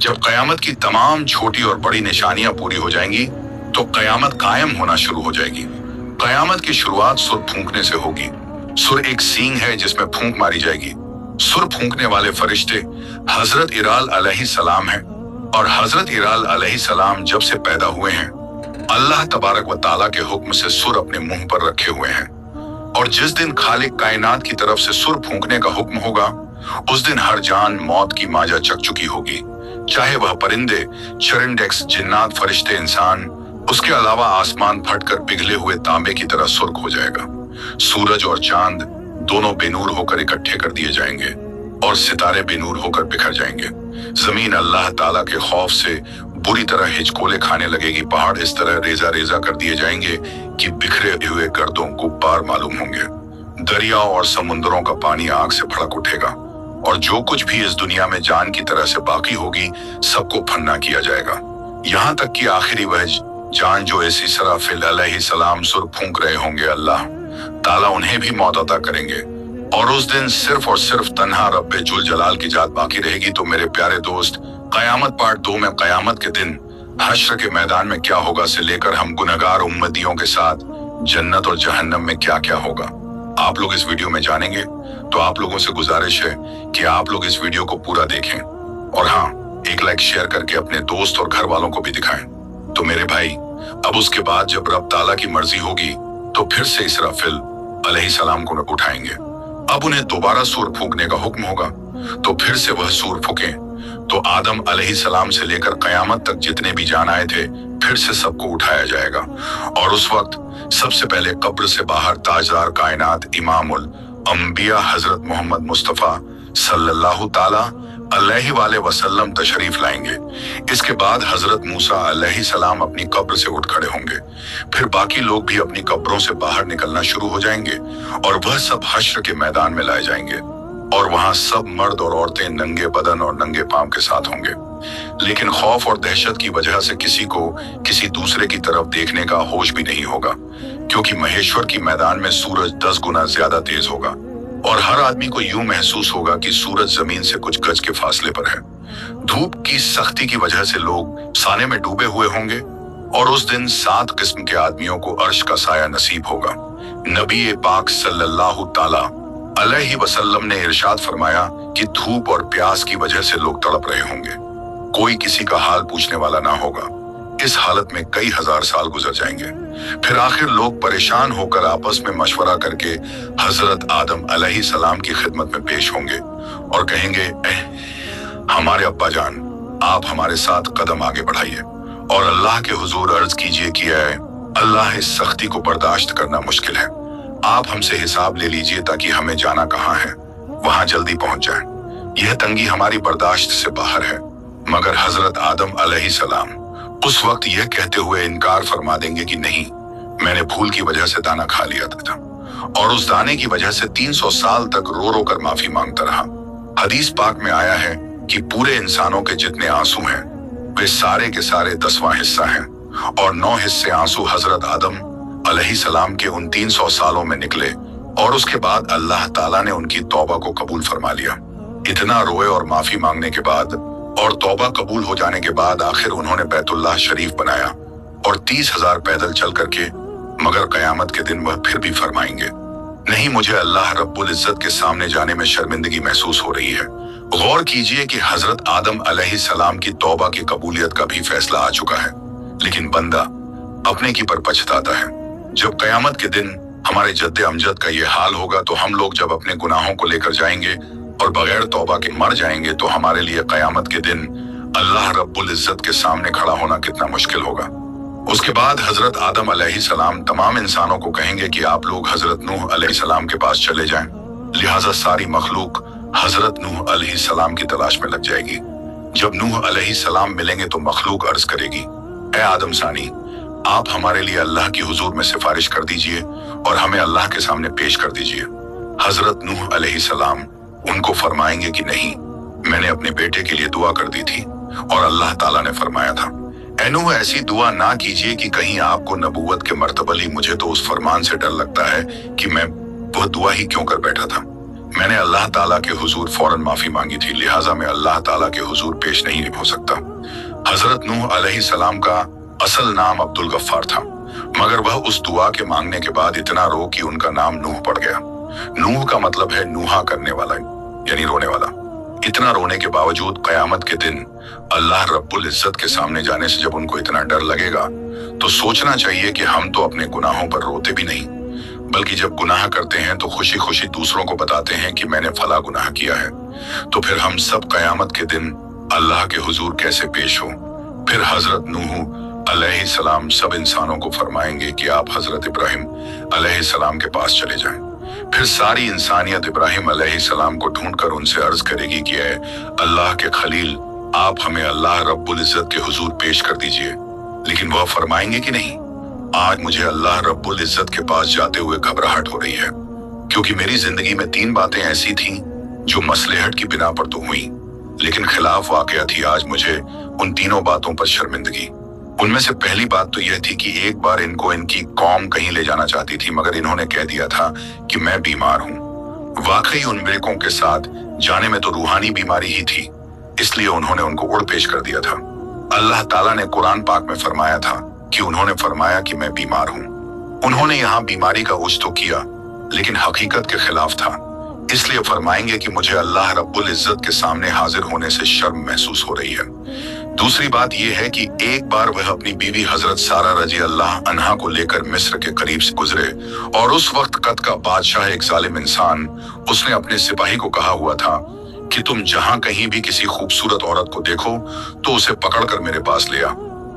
जब कयामत की तमाम छोटी और बड़ी निशानियां पूरी हो जाएंगी तो कयामत कायम होना शुरू हो जाएगी। कयामत की शुरुआत सुर फूंकने से होगी। सुर एक सींग है जिसमें फूंक मारी जाएगी। सुर फूंकने वाले फरिश्ते हजरत इराल अलैहिस्सलाम हैं और हजरत इराल अलैहिस्सलाम जब से पैदा हुए हैं अल्लाह तबारक व ताला के हुक्म से सुर अपने मुंह पर रखे हुए हैं। और जिस दिन खालिक कायनात की तरफ से सुर फूंकने का हुक्म होगा उस दिन हर जान मौत की माजा चख चुकी होगी, चाहे वह परिंदे, चरिंडेक्स, जिन्नात, फरिश्ते, इंसान। उसके अलावा आसमान फटकर पिघले हुए तांबे की तरह सुर्ख हो जाएगा। सूरज और चांद दोनों बेनूर होकर इकट्ठे कर दिए जाएंगे और सितारे बेनूर होकर बिखर जाएंगे। जमीन अल्लाह ताला के खौफ से बुरी तरह हिचकोले खाने लगेगी। पहाड़ इस तरह रेजा रेजा कर दिए जाएंगे कि बिखरे हुए गर्दों गुब्बार मालूम होंगे। दरियाओं और समुद्रों का पानी आग से भड़क उठेगा और जो कुछ भी इस दुनिया में जान की तरह से बाकी होगी सबको फन्ना किया जाएगा, यहाँ तक कि आखिरी वह जान जो इस इसराफिल अलैहिस्सलाम सुर फूंक रहे होंगे, अल्लाह ताला उन्हें भी मौत अता करेंगे। और उस दिन सिर्फ और सिर्फ तन्हा रब्बे जुल जलाल की जात बाकी रहेगी। तो मेरे प्यारे दोस्त, कयामत पार्ट 2 में कयामत के दिन हश्र के मैदान में क्या होगा से लेकर हम गुनहगार उम्मतियों के साथ जन्नत और जहन्नम में क्या क्या होगा आप लोग इस वीडियो में जानेंगे। तो आप लोगों से गुजारिश है कि आप लोग इस वीडियो को पूरा देखें और हाँ, एक लाइक शेयर करके अपने दोस्त और घर वालों को भी दिखाएं। तो मेरे भाई, अब उसके बाद जब रब ताला की मर्जी होगी तो फिर से इसराफिल अलैहिस्सलाम को उठाएंगे। अब उन्हें दोबारा सूर फूंकने का हुक्म होगा तो फिर से वह सूर फूके तो आदम अलैहिस्सलाम से लेकर कयामत तक जितने भी जान आए थे फिर से सबको उठाया जाएगा। और उस वक्त सबसे पहले कब्र से बाहर ताजदार कायनात इमामुल अंबिया हजरत मोहम्मद मुस्तफा सल्लल्लाहु ताला अलैहि वसल्लम तशरीफ लाएंगे। इसके बाद हजरत मूसा अलैहिस्सलाम अपनी कब्र से उठ खड़े होंगे। फिर बाकी लोग भी अपनी कब्रों से बाहर निकलना शुरू हो जाएंगे और वह सब हश्र के मैदान में लाए जाएंगे और वहां सब मर्द और औरतें नंगे बदन और नंगे पांव के साथ होंगे। लेकिन खौफ और दहशत की वजह से किसी को किसी दूसरे की तरफ देखने का होश भी नहीं होगा, क्योंकि महेश्वर की मैदान में सूरज 10 गुना ज्यादा तेज होगा और हर आदमी को यूं महसूस होगा कि सूरज जमीन से कुछ गज के फासले पर है। धूप की सख्ती की वजह से लोग साने में डूबे हुए होंगे और उस दिन 7 किस्म के आदमियों को अर्श का साया नसीब होगा। नबी पाक सल्लल्लाहु ताला अलैहि वसल्लम ने इरशाद फरमाया कि धूप और प्यास की वजह से लोग तड़प रहे होंगे, कोई किसी का हाल पूछने वाला ना होगा। इस हालत में कई हजार साल गुजर जाएंगे। फिर आखिर लोग परेशान होकर आपस में मशवरा करके हजरत आदम अलैहिस्सलाम की खिदमत में पेश होंगे और कहेंगे, हमारे अब्बा जान, आप हमारे साथ कदम आगे बढ़ाइए और अल्लाह के हुजूर अर्ज कीजिए कि ऐ अल्लाह, इस सख्ती को बर्दाश्त करना मुश्किल है, आप हमसे हिसाब ले लीजिए ताकि हमें जाना कहाँ है वहां जल्दी पहुंच जाए। यह तंगी हमारी बर्दाश्त से बाहर है। मगर हजरत आदम अलैहिस्सलाम उस वक्त यह कहते हुए इनकार फरमा देंगे कि नहीं, मैंने भूल की वजह से दाना खा लिया था और उस दाने की वजह से 300 साल तक रो रो कर माफी मांगता रहा। हदीस पाक में आया है कि पूरे इंसानों के जितने आंसू हैं वे सारे के सारे 10वां हिस्सा हैं और 9 हिस्से आंसू हजरत आदम अलैहिस्सलाम के उन 300 सालों में निकले और उसके बाद अल्लाह ताला ने उनकी तौबा को कबूल फरमा लिया। इतना रोए और माफी मांगने के बाद और तौबा कबूल हो जाने के बाद आखिर उन्होंने बैतुल्लाह शरीफ बनाया और 30,000 पैदल चल करके, मगर कयामत के दिन वह फिर भी फरमाएंगे, नहीं, मुझे अल्लाह रब्बुल इज्जत के सामने जाने में शर्मिंदगी महसूस हो रही है। गौर कीजिए कि हजरत आदम अलैहिस्सलाम की तौबा की कबूलियत का भी फैसला आ चुका है, लेकिन बंदा अपने की पर पछताता है। जब कयामत के दिन हमारे जद्दे अमजद का ये हाल होगा तो हम लोग जब अपने गुनाहों को लेकर जाएंगे और बगैर तौबा के मर जाएंगे तो हमारे लिए कयामत के दिन अल्लाह रब्बुल इज्जत के सामने खड़ा होना कितना मुश्किल होगा। उसके बाद हजरत आदम अलैहिस्सलाम तमाम इंसानों को कहेंगे कि आप लोग हजरत नूह अलैहिस्सलाम के पास चले जाएं। लिहाजा सारी मखलूक हजरत नूह अलैहिस्सलाम की तलाश में लग जाएगी। जब नूह अलैहिस्सलाम मिलेंगे तो मखलूक अर्ज करेगी, ए आदम सानी, आप हमारे लिए अल्लाह की हुजूर में सिफारिश कर दीजिए और हमें अल्लाह के सामने पेश कर दीजिए। हजरत नूह अलैहिस्सलाम उनको फरमाएंगे कि नहीं, मैंने अपने बेटे के लिए दुआ कर दी थी और अल्लाह ताला ने फरमाया था, ऐ नूह, ऐसी दुआ ना कीजिए कि कहीं आपको नबूवत के मर्तबली। मुझे तो उस फरमान से डर लगता है कि मैं वह दुआ ही क्यों कर बैठा था। मैंने अल्लाह ताला के हुजूर फौरन माफी मांगी थी, लिहाजा मैं अल्लाह ताला के हुजूर पेश नहीं हो सकता। हजरत नूह अलैहिस्सलाम का असल नाम अब्दुल गफ्फार था, मगर वह उस दुआ के मांगने के बाद इतना रो कि उनका नाम नूह पड़ गया। नूह का मतलब है नूहा करने वाला, यानी रोने वाला। इतना रोने के बावजूद कयामत के दिन अल्लाह रब्बुल इज्जत के सामने जाने से जब उनको इतना डर लगेगा तो सोचना चाहिए कि हम तो अपने गुनाहों पर रोते भी नहीं, बल्कि जब गुनाह करते हैं तो खुशी खुशी दूसरों को बताते हैं कि मैंने फला गुनाह किया है। तो फिर हम सब कयामत के दिन अल्लाह के हुजूर कैसे पेश हो? फिर हजरत नूह अलैहिस्सलाम सब इंसानों को फरमाएंगे कि आप हजरत इब्राहिम अलैहिस्सलाम के पास चले जाएं। फिर सारी इंसानियत इब्राहिम अलैहिस्सलाम को ढूंढकर उनसे अर्ज करेगी कि ऐ अल्लाह के खलील, आप हमें अल्लाह रब्बुल इज्जत के हुजूर पेश कर दीजिए। लेकिन वह फरमाएंगे कि नहीं, आज मुझे अल्लाह रब्बुल इज्जत के पास जाते हुए घबराहट हो रही है, क्योंकि मेरी जिंदगी में 3 बातें ऐसी थीं जो मसलहत की बिना पर तो हुई, लेकिन खिलाफ वाकया थी आज मुझे उन तीनों बातों पर शर्मिंदगी। उनमें से पहली बात तो यह थी कि एक बार इनको इनकी कौम कहीं ले जाना चाहती थी, मगर इन्होंने कह दिया था कि मैं बीमार हूँ। वाकई उन बेकों के साथ जाने में तो रूहानी बीमारी ही थी, इसलिए उन्होंने उनको उड़ पेश कर दिया था। अल्लाह ताला ने कुरान पाक में फरमाया था कि उन्होंने फरमाया कि मैं बीमार हूँ। उन्होंने यहाँ बीमारी का उज तो किया, लेकिन हकीकत के खिलाफ था, इसलिए फरमाएंगे कि मुझे अल्लाह रब्बुल इज्जत के सामने हाजिर होने से शर्म महसूस हो रही है। दूसरी बात यह है कि एक बार वह अपनी बीवी हजरत सारा रजी अल्लाह अन्हा को लेकर मिस्र के करीब से गुजरे, और उस वक्त कद का बादशाह एक जालिम इंसान, उसने अपने सिपाही को कहा हुआ था कि तुम जहां कहीं भी किसी खूबसूरत औरत को देखो तो उसे पकड़कर मेरे पास ले आ,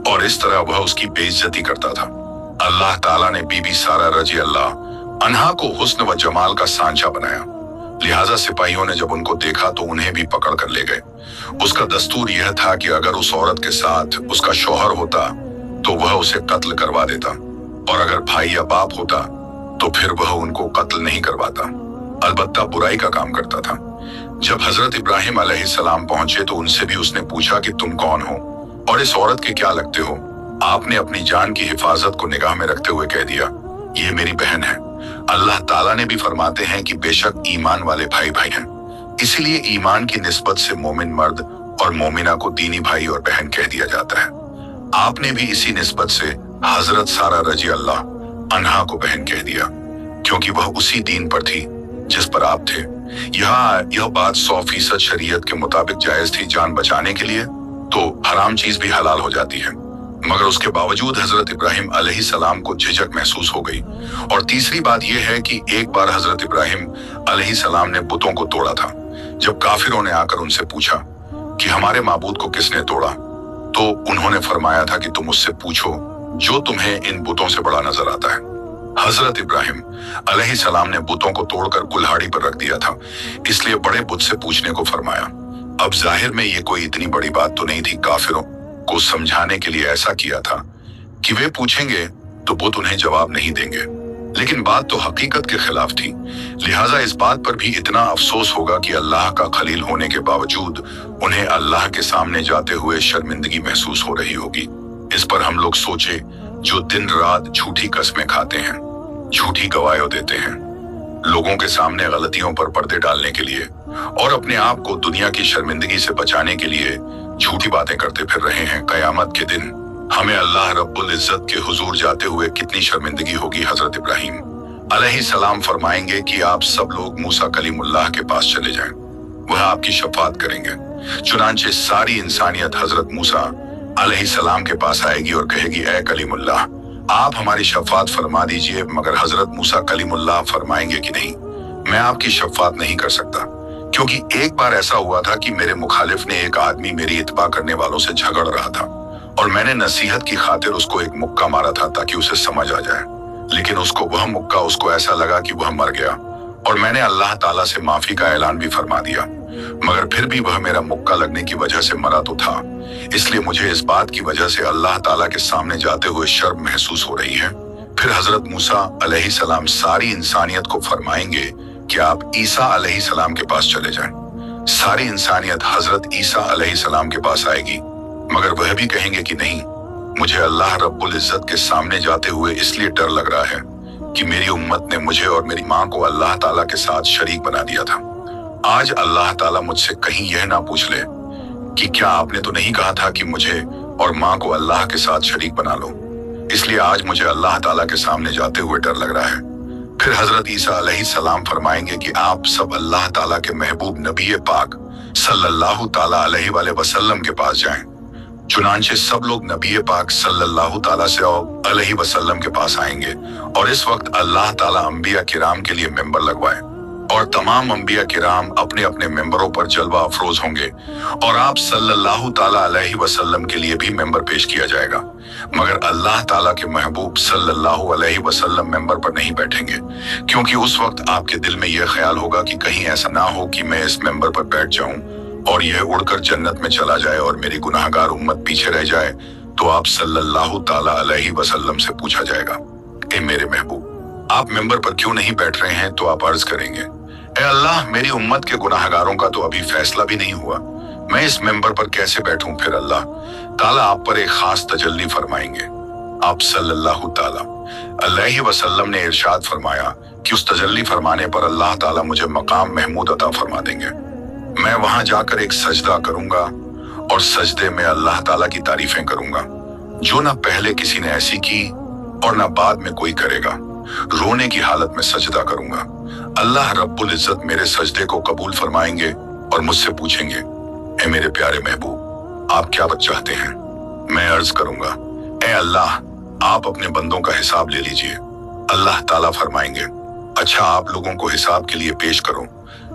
और इस तरह वह उसकी बेइज्जती करता था। अल्लाह ताला ने बीबी सारा रजी अल्लाह अन्हा को हुस्न व जमाल का सांचा बनाया, लिहाजा सिपाहियों ने जब उनको देखा तो उन्हें भी पकड़ कर ले गए। उसका दस्तूर यह था कि अगर उस औरत के साथ उसका शौहर होता तो वह उसे कत्ल करवा देता, और अगर भाई या बाप होता तो फिर वह उनको कत्ल नहीं करवाता, अलबत्ता बुराई का काम करता था। जब हजरत इब्राहिम अलैहिस्सलाम पहुंचे तो उनसे भी उसने पूछा कि तुम कौन हो और इस औरत के क्या लगते हो? आपने अपनी जान की हिफाजत को निगाह में रखते हुए कह दिया, ये मेरी बहन है। अल्लाह ताला ने भी फरमाते हैं कि बेशक ईमान वाले भाई भाई हैं, इसीलिए ईमान की निस्बत से मोमिन मर्द और मोमिना को दीनी भाई और बहन कह दिया जाता है। आपने भी इसी निस्बत से हजरत सारा रजी अल्लाह अन्हा को बहन कह दिया, क्योंकि वह उसी दीन पर थी जिस पर आप थे। यह बात 100% शरीयत के मुताबिक जायज थी। जान बचाने के लिए तो हराम चीज भी हलाल हो जाती है, मगर उसके बावजूद हजरत इब्राहिम अलैहिस्सलाम को झिझक महसूस हो गई। और तीसरी बात यह है कि एक बार हजरत इब्राहिम अलैहिस्सलाम ने बुतों को तोड़ा था। जब काफिरों ने आकर उनसे पूछा कि हमारे माबूद को किसने तोड़ा, तो उन्होंने फरमाया था कि तुम उससे पूछो जो तुम्हें इन बुतों से बड़ा नजर आता है। हजरत इब्राहिम अलैहिस्सलाम ने बुतों को तोड़कर कुल्हाड़ी पर रख दिया था, इसलिए बड़े बुत से पूछने को फरमाया। अब जाहिर में ये कोई इतनी बड़ी बात तो नहीं थी, काफिरों को समझाने के लिए ऐसा किया था कि वे पूछेंगे तो बुत उन्हें जवाब नहीं देंगे, लेकिन बात तो हकीकत के खिलाफ थी। लिहाजा इस बात पर भी इतना अफसोस होगा कि अल्लाह का खलील होने के बावजूद उन्हें अल्लाह के सामने जाते हुए शर्मिंदगी महसूस हो रही होगी। इस पर हम लोग सोचे जो दिन रात झूठी कस्में खाते हैं, झूठी गवाहियां देते हैं, लोगों के सामने गलतियों पर पर्दे डालने के लिए और अपने आप को दुनिया की शर्मिंदगी से बचाने के लिए झूठी बातें करते फिर रहे हैं। कयामत के दिन हमें अल्लाह रब्बुल इज्जत के हुजूर जाते हुए कितनी शर्मिंदगी होगी। हजरत इब्राहिम अलैहिस्सलाम फरमाएंगे कि आप सब लोग मूसा कलीमुल्लाह के पास चले जाएं, वह आपकी शफाअत करेंगे। चुनांचे सारी इंसानियत हजरत मूसा अलैहिस्सलाम के पास आएगी और कहेगी, ए कलीमुल्लाह, आप हमारी शफाअत फरमा दीजिए। मगर हजरत मूसा कलीमुल्लाह फरमाएंगे कि नहीं, मैं आपकी शफाअत नहीं कर सकता, क्योंकि एक बार ऐसा हुआ था कि मेरे मुखालिफ ने एक आदमी मेरी इत्बा करने वालों से झगड़ रहा था और मैंने नसीहत की खातिर उसको एक मुक्का मारा था ताकि उसे समझ आ जाए, लेकिन वह मुक्का उसको ऐसा लगा कि वह मर गया और मैंने अल्लाह ताला से माफी का ऐलान भी फरमा दिया, मगर फिर भी वह मेरा मुक्का लगने की वजह से मरा तो था। इसलिए मुझे इस बात की वजह से अल्लाह ताला के सामने जाते हुए शर्म महसूस हो रही है। फिर हजरत मूसा अलैहिस्सलाम सारी इंसानियत को फरमाएंगे कि आप ईसा अलैहिस्सलाम के पास चले जाएं। सारी इंसानियत हजरत ईसा अलैहिस्सलाम के पास आएगी, मगर वह भी कहेंगे कि नहीं, मुझे अल्लाह रब्बुल इज्जत के सामने जाते हुए इसलिए डर लग रहा है कि मेरी उम्मत ने मुझे और मेरी माँ को अल्लाह ताला के साथ शरीक बना दिया था। आज अल्लाह ताला मुझसे कहीं यह ना पूछ ले कि क्या आपने तो नहीं कहा था कि मुझे और माँ को अल्लाह के साथ शरीक बना लो। इसलिए आज मुझे अल्लाह ताला के सामने जाते हुए डर लग रहा है। फिर हजरत ईसा अलैहिस्सलाम फरमाएंगे कि आप सब अल्लाह ताला के महबूब नबी पाक सल्लल्लाहु ताला अलैहि वसल्लम के पास जाएं। चुनांचे सब लोग नबी पाक सल्लल्लाहु ताला अलैहि वसल्लम के पास आएंगे और इस वक्त अल्लाह ताला अंबिया किराम के लिए मेंबर लगवाए और तमाम अंबिया किराम अपने अपने मेंबरों पर जलवा अफरोज होंगे और आप सल्लल्लाहु ताला अलैहि वसल्लम के लिए भी मेंबर पेश किया जाएगा। मगर अल्लाह ताला के महबूब सल्लल्लाहु अलैहि वसल्लम मेंबर पर नहीं बैठेंगे, क्योंकि उस वक्त आपके दिल में यह ख्याल होगा कि कहीं ऐसा ना हो कि मैं इस मेंबर पर बैठ जाऊं और यह उड़कर जन्नत में चला जाए और मेरी गुनाहगार उम्मत पीछे रह जाए। तो आप सल्लल्लाहु ताला अलैहि वसल्लम से पूछा जाएगा, ए मेरे महबूब, आप मेंबर पर क्यों नहीं बैठ रहे हैं? तो आप अर्ज करेंगे, ए अल्लाह, मेरी उम्मत के गुनाहगारों का तो अभी फैसला भी नहीं हुआ, मैं इस मेंबर पर कैसे बैठूं? फिर अल्लाह ताला आप पर एक खास तजल्ली फरमाएंगे। आप सल्लल्लाहु ताला अलैहि वसल्लम ने इरशाद फरमाया कि उस तजल्ली फरमाने पर अल्लाह ताला मुझे मकाम महमूद अता फरमा देंगे। मैं वहां जाकर एक सजदा करूंगा और सजदे में अल्लाह ताला की तारीफें करूंगा जो ना पहले किसी ने ऐसी की और ना बाद में कोई करेगा। रोने की हालत में सजदा करूंगा। अल्लाह रब्बुल इज्जत मेरे सजदे को कबूल फरमाएंगे और मुझसे पूछेंगे, ए मेरे प्यारे महबूब, आप क्या चाहते हैं? मैं अर्ज करूंगा, ए अल्लाह, आप अपने बंदों का हिसाब ले लीजिए। अल्लाह ताला फरमाएंगे, अच्छा, आप लोगों को हिसाब के लिए पेश करो।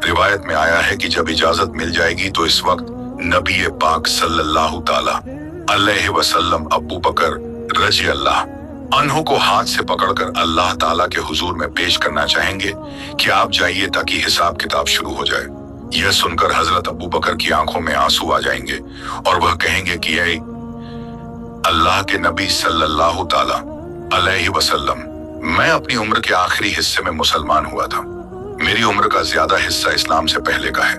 रिवायत में आया है कि जब इजाजत मिल जाएगी तो इस वक्त नबी पाक सल्लल्लाहु ताला अलैहि वसल्लम अबू बकर रजी अल्लाह अन्हो को हाथ से पकड़कर अल्लाह ताला के हुजूर में पेश करना चाहेंगे कि आप जाइए ताकि हिसाब किताब शुरू हो जाए। यह सुनकर हजरत अबू बकर की आंखों में आंसू आ जाएंगे और वह कहेंगे कि ऐ अल्लाह के नबी सल्लल्लाहु ताला अलैहि वसल्लम, मैं अपनी उम्र के आखिरी हिस्से में मुसलमान हुआ था। मेरी उम्र का ज्यादा हिस्सा इस्लाम से पहले का है,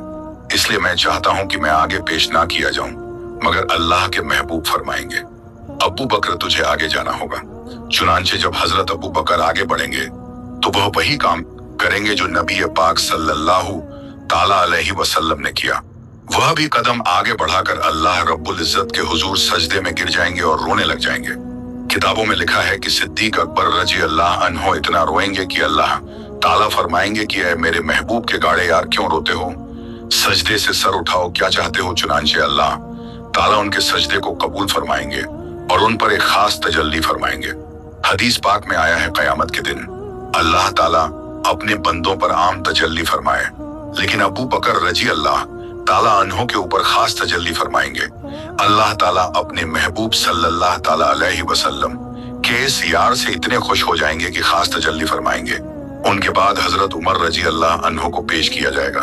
इसलिए मैं चाहता हूं कि मैं आगे पेश ना किया जाऊं। मगर अल्लाह के महबूब फरमाएंगे, अबू बकर, तुझे आगे जाना होगा। चुनांचे जब हजरत अबू बकर आगे बढ़ेंगे तो वह वही काम करेंगे जो नबी पाक सल्लल्लाहु ताला अलैहि वसल्लम ने किया। वह भी कदम आगे बढ़ाकर अल्लाह रब्बुल इज्जत के हुजूर सजदे में गिर जाएंगे और रोने लग जाएंगे। किताबों में लिखा है कि सिद्दीक अकबर रजी अल्लाह अन्हो इतना रोएंगे कि अल्लाह ताला फरमाएंगे कि ऐ मेरे महबूब के गाड़े यार, क्यों रोते हो? सजदे से सर उठाओ, क्या चाहते हो? चुनांचे अल्लाह ताला उनके सजदे को कबूल फरमाएंगे और उन पर एक खास तजल्ली फरमाएंगे। हदीस पाक में आया है, कयामत के दिन अल्लाह ताला अपने बंदों पर आम तजल्ली फरमाए, लेकिन अबू बकर रजी अल्लाह ताला अन्हो के ऊपर खास तजल्ली फरमाएंगे। अल्लाह ताला अपने महबूब सल्लल्लाहु ताला अलैहि वसल्लम के इस यार से इतने खुश हो जाएंगे कि खास तजल्ली फरमाएंगे। उनके बाद हजरत उमर रजी अल्लाह अन्हो को पेश किया जाएगा।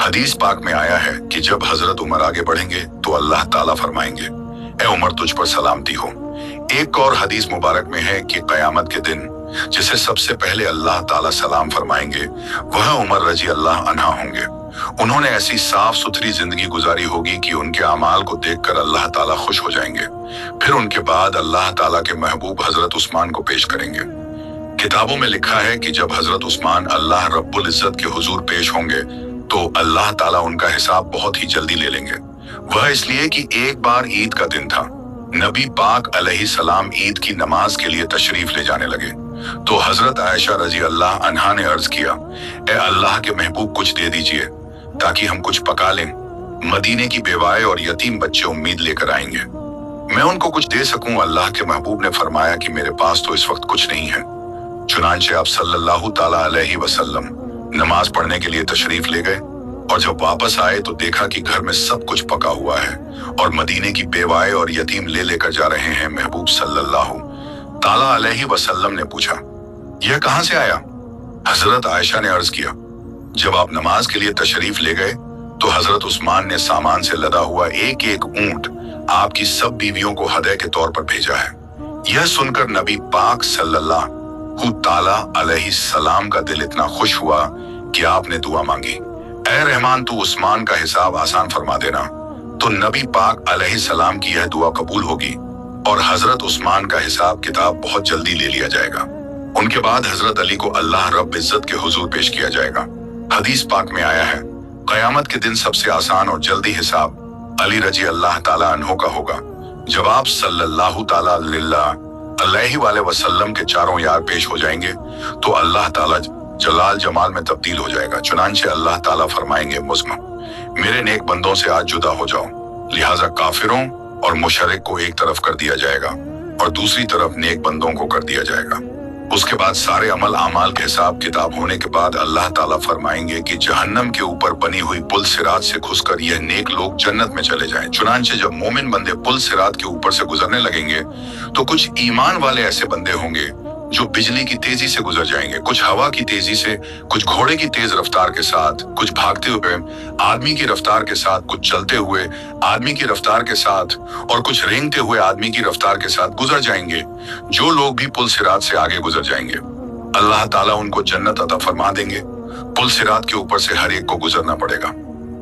हदीस पाक में आया है कि जब हजरत उमर आगे बढ़ेंगे तो अल्लाह ताला फरमाएंगे, ए उमर, तुझ पर सलामती हो। एक और हदीस मुबारक में है कि कयामत के दिन जिसे सबसे पहले अल्लाह ताला सलाम फरमाएंगे वह उमर रजी अल्लाह अन्हा होंगे। उन्होंने ऐसी साफ सुथरी जिंदगी गुजारी होगी कि उनके अमाल को देखकर अल्लाह ताला खुश हो जाएंगे। फिर उनके बाद अल्लाह ताला के महबूब हजरत उस्मान को पेश करेंगे। किताबों में लिखा है कि जब हजरत उस्मान अल्लाह रब्बुल इज्जत के हुजूर पेश होंगे तो अल्लाह ताला उनका हिसाब बहुत ही जल्दी ले लेंगे। वह इसलिए कि एक बार ईद का दिन था, नबी पाक अलैहिस्सलाम ईद की नमाज के लिए तशरीफ ले जाने लगे तो हजरत आयशा रजी अल्लाह अन्हा ने अर्ज किया, ए अल्लाह के महबूब, कुछ दे दीजिए ताकि हम कुछ पका लें। मदीने की बेवाएं और यतीम बच्चे उम्मीद लेकर आएंगे, मैं उनको कुछ दे सकूं। अल्लाह के महबूब ने फरमाया कि मेरे पास तो इस वक्त कुछ नहीं है। चुनांचे आप सल्लल्लाहु ताला अलैहि वसल्लम नमाज पढ़ने के लिए तशरीफ ले गए और जब वापस आए तो देखा कि घर में सब कुछ पका हुआ है और मदीने की बेवाएं और यतीम ले लेकर जा रहे हैं। महबूब सल्लल्लाहु ताला अलैहि वसल्लम ने पूछा, यह कहां से आया? हजरत आयशा ने अर्ज किया, जब आप नमाज के लिए तशरीफ ले गए तो हजरत उस्मान ने सामान से लदा हुआ एक एक ऊंट आपकी सब बीवियों को हदय के तौर पर भेजा है। यह सुनकर नबी पाक सल्लल्लाहु ताला अलैहि सलाम का दिल इतना खुश हुआ कि आपने दुआ मांगी, ऐ रहमान, तू उस्मान का हिसाब आसान फरमा देना। तो नबी पाक अलैहि सलाम की यह दुआ कबूल होगी और हजरत उस्मान का हिसाब किताब बहुत जल्दी ले लिया जाएगा। उनके बाद हजरत अली को अल्लाह रब्ब इज्जत के हुजूर पेश किया जाएगा। हदीस पाक में आया है, कयामत के दिन सबसे आसान और जल्दी हिसाब अली रजी अल्लाह ताला अन्हो का होगा। जब आप सल्लल्लाहु ताला अलैहि वसल्लम के चारों यार पेश हो जाएंगे तो अल्लाह ताला जलाल जमाल में तब्दील हो जाएगा। चुनांचे अल्लाह ताला फरमाएंगे, मुज़मा मेरे नेक बंदों से आज जुदा हो जाओ। लिहाजा काफिरों और मुशरिक को एक तरफ कर दिया जाएगा और दूसरी तरफ नेक बंदों को कर दिया जाएगा। उसके बाद सारे अमल आमाल के हिसाब किताब होने के बाद अल्लाह ताला फरमाएंगे कि जहन्नम के ऊपर बनी हुई पुल सिरात से घुसकर यह नेक लोग जन्नत में चले जाएं। चुनांचे जब मोमिन बंदे पुल सिरात के ऊपर से गुजरने लगेंगे तो कुछ ईमान वाले ऐसे बंदे होंगे जो बिजली की तेजी से गुजर जाएंगे, कुछ हवा की तेजी से, कुछ घोड़े की तेज रफ्तार के साथ, कुछ भागते हुए आदमी की रफ्तार के साथ, कुछ चलते हुए आदमी की रफ्तार के साथ और कुछ रेंगते हुए आदमी की रफ्तार के साथ गुजर जाएंगे। जो लोग भी पुल सिरात से आगे गुजर जाएंगे अल्लाह ताला उनको जन्नत अता फरमा देंगे। पुल सिरात के ऊपर से हर एक को गुजरना पड़ेगा।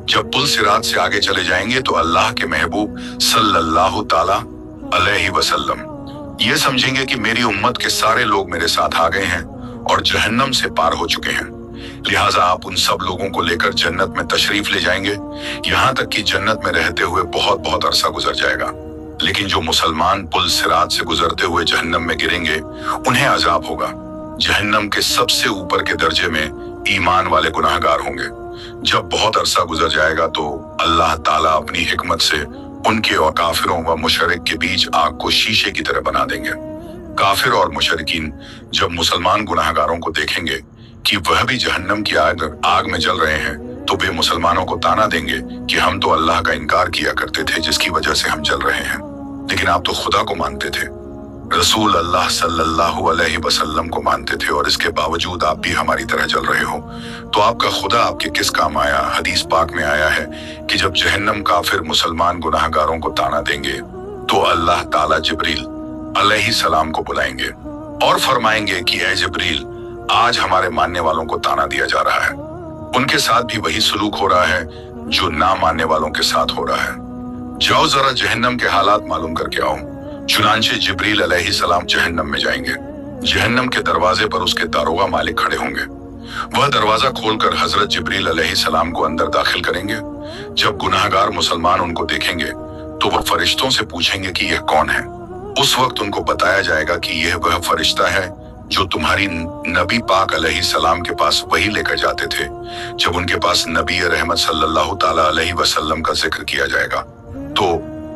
जब पुल सिरात से आगे चले जाएंगे तो अल्लाह के महबूब सल्लल्लाहु ताला अलैहि वसल्लम ये समझेंगे कि मेरी उम्मत के सारे लोग मेरे साथ आ गए हैं और जहन्नम से पार हो चुके हैं, लिहाजा आप उन सब लोगों को लेकर जन्नत में तशरीफ ले जाएंगे। यहाँ तक कि जन्नत में रहते हुए बहुत बहुत अरसा गुजर जाएगा, लेकिन जो मुसलमान पुल सिरात से गुजरते हुए जहन्नम में गिरेंगे उन्हें अजाब होगा। जहन्नम के सबसे ऊपर के दर्जे में ईमान वाले गुनाहगार होंगे। जब बहुत अरसा गुजर जाएगा तो अल्लाह ताला अपनी हिकमत से उनके और काफिरों व मुशरिक के बीच आग को शीशे की तरह बना देंगे। काफिर और मुशरिकीन जब मुसलमान गुनाहगारों को देखेंगे कि वह भी जहन्नम की आग में जल रहे हैं तो वे मुसलमानों को ताना देंगे कि हम तो अल्लाह का इनकार किया करते थे जिसकी वजह से हम जल रहे हैं, लेकिन आप तो खुदा को मानते थे, रसूल अल्लाह सल्लल्लाहु अलैहि वसल्लम को मानते थे और इसके बावजूद आप भी हमारी तरह जल रहे हो, तो आपका खुदा आपके किस काम आया। हदीस पाक में आया है कि जब जहन्नम काफिर मुसलमान गुनाहगारों को ताना देंगे तो अल्लाह ताला जिब्रील अलैहि सलाम को बुलाएंगे और फरमाएंगे कि ए जिब्रील, आज हमारे मानने वालों को ताना दिया जा रहा है, उनके साथ भी वही सलूक हो रहा है जो ना मानने वालों के साथ हो रहा है। जाओ जरा जहन्नम के हालात मालूम करके आओ। चुनांचे जिब्रील अलैहि सलाम जहन्नम में जाएंगे। जहन्नम के दरवाजे पर उसके दारोगा मालिक खड़े होंगे। वह दरवाजा खोलकर हजरत जिब्रील अलैहि सलाम को अंदर दाखिल करेंगे। जब गुनाहगार मुसलमान उनको देखेंगे तो वह फरिश्तों से पूछेंगे कि यह कौन है। उस वक्त उनको बताया जाएगा कि यह वह फरिश्ता है जो तुम्हारी नबी पाक अलैहि सलाम के पास वही लेकर जाते थे जब उनके पास नबी रहमत सल्लल्लाहु ताला अलैहि वसल्लम का जिक्र किया जाएगा। तो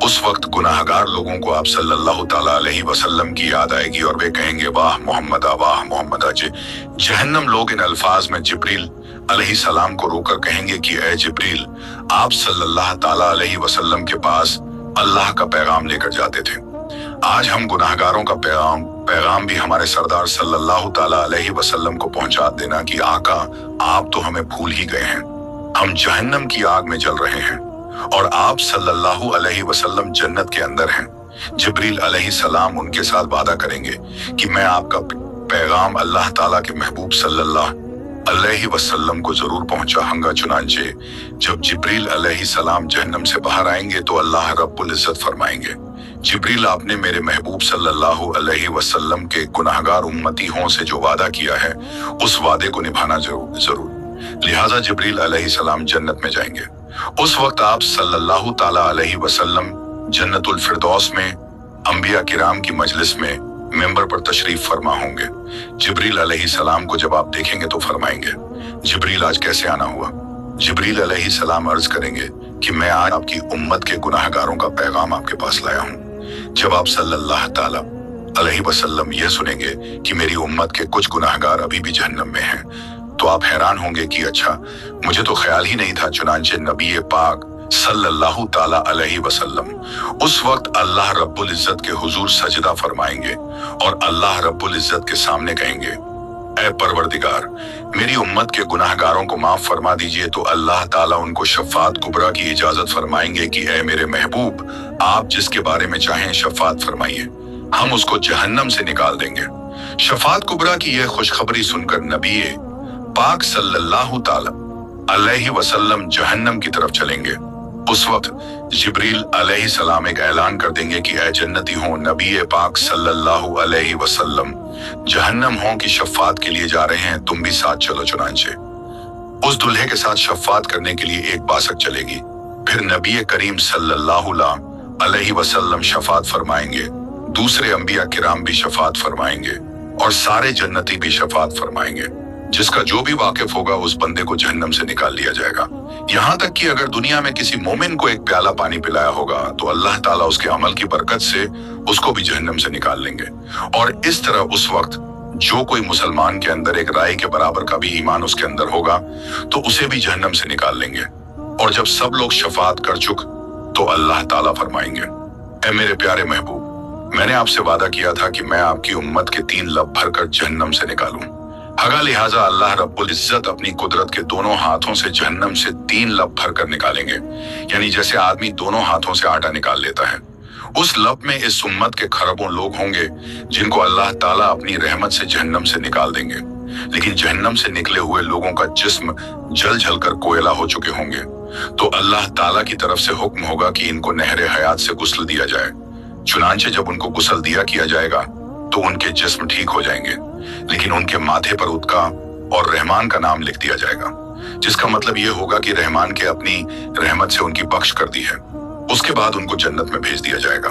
उस वक्त गुनाहगार लोगों को आप सल्लल्लाहु ताला अलैहि वसल्लम की याद आएगी और वे कहेंगे, वाह मोहम्मदा जी। जहन्नम लोग इन अल्फाज में जिब्रील अलैहि सलाम को रोकर कहेंगे कि ए जिब्रील, आप सल्लल्लाहु ताला अलैहि वसल्लम के पास अल्लाह का पैगाम लेकर जाते थे। आज हम गुनाहगारों का पैगाम भी हमारे सरदार सल्लल्लाहु ताला अलैहि वसल्लम को पहुंचा देना कि आका, आप तो हमें भूल ही गए हैं, हम जहन्नम की आग में जल रहे हैं और आप सल्लल्लाहु अलैहि वसल्लम जन्नत के अंदर हैं। जिब्रील अलैहि सलाम उनके साथ वादा करेंगे कि मैं आपका पैगाम अल्लाह ताला के महबूब सल्लल्लाहु अलैहि वसल्लम को जरूर पहुंचाऊंगा। चुनांचे जब जिब्रील अलैहि सलाम जहन्नम से बाहर आएंगे तो अल्लाह रब्बुल इज्जत फरमाएंगे, जिब्रील, आपने मेरे महबूब सल्लल्लाहु अलैहि वसल्लम के गुनाहगार उम्मतीयों से जो वादा किया है उस वादे को निभाना जरूर। लिहाजा जिब्रील अलैहि सलाम जन्नत में जाएंगे। उस वक्त आप सल्लल्लाहु ताला अलैहि वसल्लम जन्नतुल फिरदौस में अंबिया किराम की मजलिस में मेंबर पर तशरीफ फरमा होंगे। जिब्रील अलैहि सलाम को जब आप देखेंगे तो फरमाएंगे, जिब्रील, आज कैसे आना हुआ। जिब्रील अलैहि सलाम अर्ज करेंगे कि मैं आज आपकी उम्मत के गुनाहगारों का पैगाम आपके पास लाया हूँ। जब आप सल्लल्लाहु ताला अलैहि वसल्लम यह सुनेंगे कि मेरी उम्मत के कुछ गुनाहगार अभी भी जहन्नम में हैं तो आप हैरान होंगे कि अच्छा, मुझे तो ख्याल ही नहीं था। चुनांचे नबी पाक सल्लल्लाहु ताला अलैहि वसल्लम उस वक्त अल्लाह रब्बुल इज्जत के हुजूर सजदा फरमाएंगे और अल्लाह रब्बुल इज्जत के सामने कहेंगे, ऐ परवरदिगार, मेरी उम्मत के गुनाहगारों को माफ फरमा दीजिए। तो अल्लाह ताला उनको शफात कुबरा की इजाजत फरमाएंगे कि ऐ मेरे महबूब, आप जिसके बारे में चाहें शफात फरमाइए, हम उसको जहन्नम से निकाल देंगे। शफात कुबरा की यह खुशखबरी सुनकर नबी पाक सल्लल्लाहु ताला अलैहि वसल्लम जहन्नम की तरफ चलेंगे। उस वक्त जिब्रील अलैहिस्सलाम एक ऐलान कर देंगे कि ऐ जन्नती हो, नबी पाक सल्लल्लाहु अलैहि वसल्लम जहन्नम हो की शफात के लिए जा रहे हैं, तुम भी साथ चलो। चुनांचे उस दुल्हे के साथ शफात करने के लिए एक बासक चलेगी। फिर नबी करीम सल्लल्लाहु अलैहि वसल्लम शफात फरमाएंगे, दूसरे अंबिया किराम भी शफात फरमाएंगे और सारे जन्नती भी शफात फरमाएंगे। जिसका जो भी वाकिफ होगा उस बंदे को जहन्नम से निकाल लिया जाएगा। यहाँ तक कि अगर दुनिया में किसी मोमिन को एक प्याला पानी पिलाया होगा तो अल्लाह ताला उसके अमल की बरकत से उसको भी जहन्नम से निकाल लेंगे। और इस तरह उस वक्त जो कोई मुसलमान के अंदर एक राई के बराबर का भी ईमान उसके अंदर होगा तो उसे भी जहन्नम से निकाल लेंगे। और जब सब लोग शफात कर चुक तो अल्लाह ताला फरमाएंगे, ऐ मेरे प्यारे महबूब, मैंने आपसे वादा किया था कि मैं आपकी उम्मत के 3 लब भरकर जहन्नम से निकालूं। हगा लिहाजा अल्लाह रब्बुल इज्जत अपनी कुदरत के दोनों हाथों से जहन्नम से 3 लब भरकर निकालेंगे, यानी जैसे आदमी दोनों हाथों से आटा निकाल लेता है। उस लब में इस उम्मत के खरबों लोग होंगे जिनको अल्लाह ताला अपनी रहमत से जहन्नम से निकाल देंगे। लेकिन जहन्नम से निकले हुए लोगों का जिस्म जल जल कर कोयला हो चुके होंगे, तो अल्लाह ताला की तरफ से हुक्म होगा कि इनको नहरे हयात से गुस्ल दिया जाए। चुनांचे जब उनको गुस्ल दिया किया जाएगा तो उनके जिस्म ठीक हो जाएंगे, लेकिन उनके माथे पर उदका और रहमान का नाम लिख दिया जाएगा, जिसका मतलब ये होगा कि रहमान के अपनी रहमत से उनकी बख्श कर दी है। उसके बाद उनको जन्नत में भेज दिया जाएगा।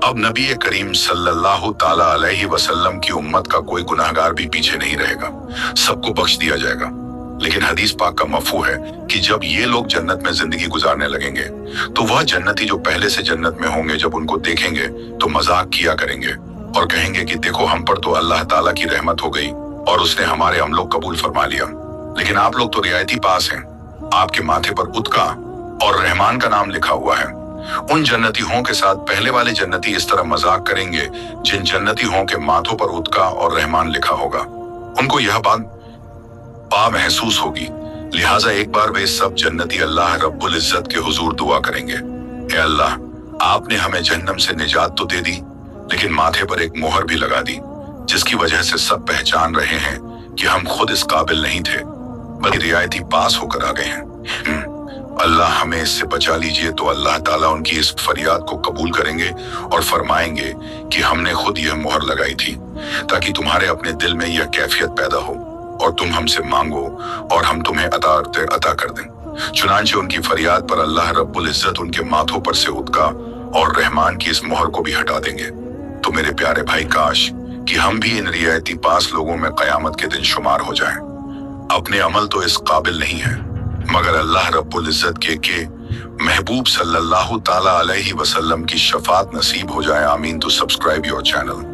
अब नबी करीम सल्लल्लाहु ताला अलैहि वसल्लम की उम्मत का कोई गुनाहगार भी पीछे नहीं रहेगा, सबको बख्श दिया जाएगा। लेकिन हदीस पाक का मफहूम है कि जब ये लोग जन्नत में जिंदगी गुजारने लगेंगे तो वह जन्नती जो पहले से जन्नत में होंगे जब उनको देखेंगे तो मजाक किया करेंगे और कहेंगे कि देखो हम पर तो अल्लाह ताला की रहमत हो गई और उसने हमारे अमलों कबूल फरमा लिया, लेकिन आप लोग तो रियायती पास हैं, आपके माथे पर उदका और रहमान का नाम लिखा हुआ है। उन जन्नती हों के साथ पहले वाले जन्नती इस तरह मजाक करेंगे जिन जन्नती हों के माथों पर उदका और रहमान लिखा होगा। उनको यह बात महसूस होगी, लिहाजा एक बार वे सब जन्नती अल्लाह रब्बुल इज्जत के हुजूर दुआ करेंगे, ए अल्लाह, आपने हमें जहन्नम से निजात तो दे दी, लेकिन माथे पर एक मोहर भी लगा दी, जिसकी वजह से सब पहचान रहे हैं कि हम खुद इस काबिल नहीं थे, बल्कि रियायती पास होकर आ गए हैं। अल्लाह हमें इससे बचा लीजिए। तो अल्लाह ताला उनकी इस फरियाद को कबूल करेंगे और फरमाएंगे कि हमने खुद यह मोहर लगाई थी ताकि तुम्हारे अपने दिल में यह कैफियत पैदा हो और तुम हमसे मांगो और हम तुम्हें अता कर दें। चुनांचे उनकी फरियाद पर अल्लाह रब्बुल इज्जत उनके माथों पर से उदका और रहमान की इस मोहर को भी हटा देंगे। तो मेरे प्यारे भाई, काश कि हम भी इन रियायती पास लोगों में कयामत के दिन शुमार हो जाएं। अपने अमल तो इस काबिल नहीं है, मगर अल्लाह रब्बुल इज्जत के महबूब सल्लल्लाहु ताला अलैहि वसल्लम की शफात नसीब हो जाए। आमीन। तो सब्सक्राइब योर चैनल।